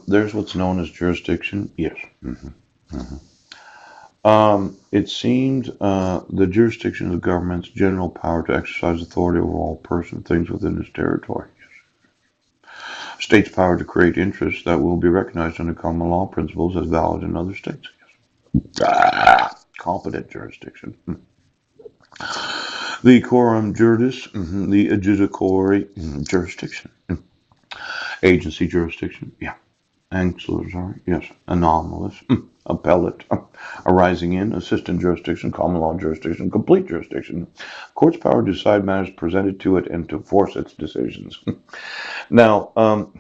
There's what's known as jurisdiction. Yes. It seemed the jurisdiction of the government's general power to exercise authority over all persons, things within its territory. States' power to create interests that will be recognized under common law principles as valid in other states. Competent jurisdiction. The coram juris, the adjudicatory jurisdiction. Agency jurisdiction, yeah. Ancillary, yes. Anomalous, appellate, arising in, assistant jurisdiction, common law jurisdiction, complete jurisdiction. Court's power to decide matters presented to it and to enforce its decisions. Now,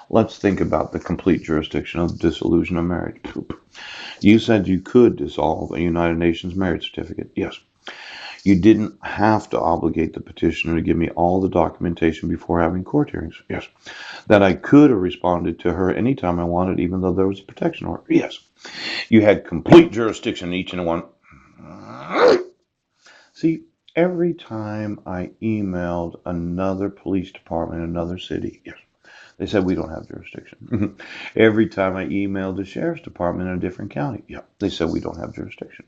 let's think about the complete jurisdiction of dissolution of marriage. You said you could dissolve a United Nations marriage certificate. Yes. You didn't have to obligate the petitioner to give me all the documentation before having court hearings. Yes. That I could have responded to her anytime I wanted, even though there was a protection order. Yes. You had complete jurisdiction each and one. See, every time I emailed another police department in another city, yes, they said we don't have jurisdiction. Every time I emailed the sheriff's department in a different county, yeah, they said we don't have jurisdiction.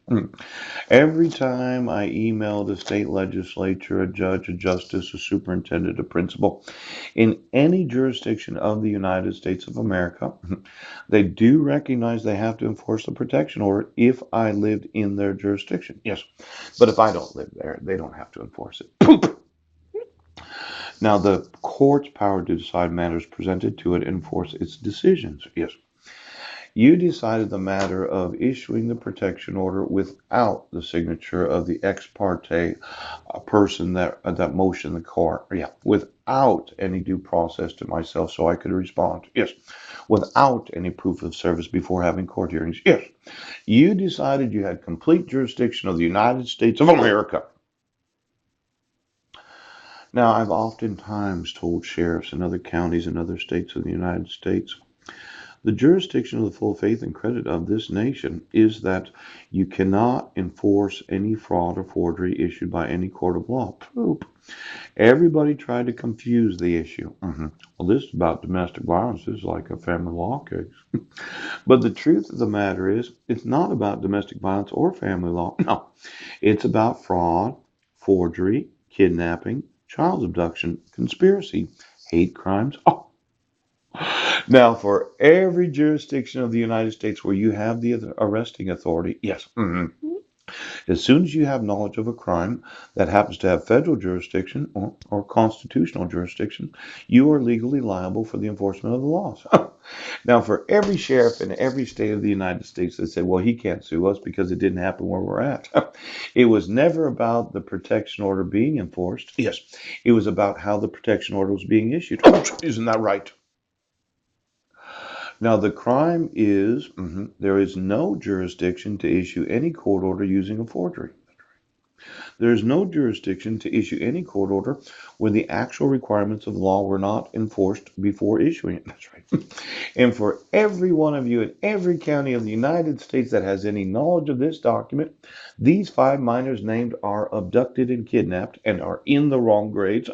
Every time I emailed a state legislature, a judge, a justice, a superintendent, a principal, in any jurisdiction of the United States of America, they do recognize they have to enforce the protection order if I lived in their jurisdiction. Yes, but if I don't live there, they don't have to enforce it. Now, the court's power to decide matters presented to it and enforce its decisions. Yes. You decided the matter of issuing the protection order without the signature of the ex parte person that motioned the court. Yeah, without any due process to myself so I could respond. Yes, without any proof of service before having court hearings. Yes, you decided you had complete jurisdiction of the United States of America. Now, I've oftentimes told sheriffs in other counties and other states of the United States the jurisdiction of the full faith and credit of this nation is that you cannot enforce any fraud or forgery issued by any court of law. Poop. Everybody tried to confuse the issue. Well, this is about domestic violence. This is like a family law case. But the truth of the matter is, it's not about domestic violence or family law. No, it's about fraud, forgery, kidnapping, child abduction, conspiracy, hate crimes. Oh, now, for every jurisdiction of the United States where you have the arresting authority, yes, as soon as you have knowledge of a crime that happens to have federal jurisdiction or constitutional jurisdiction, you are legally liable for the enforcement of the laws. Now, for every sheriff in every state of the United States that said, well, he can't sue us because it didn't happen where we're at, it was never about the protection order being enforced. Yes, it was about how the protection order was being issued. Isn't that right? Now, the crime is there is no jurisdiction to issue any court order using a forgery. There is no jurisdiction to issue any court order where the actual requirements of law were not enforced before issuing it. That's right. And for every one of you in every county of the United States that has any knowledge of this document, these 5 minors named are abducted and kidnapped and are in the wrong grades.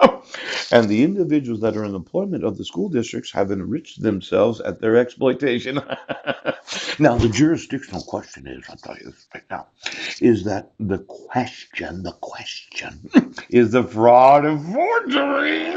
And the individuals that are in employment of the school districts have enriched themselves at their exploitation. Now, the jurisdictional question is, I'll tell you this right now, is that the question is the fraud and forgery.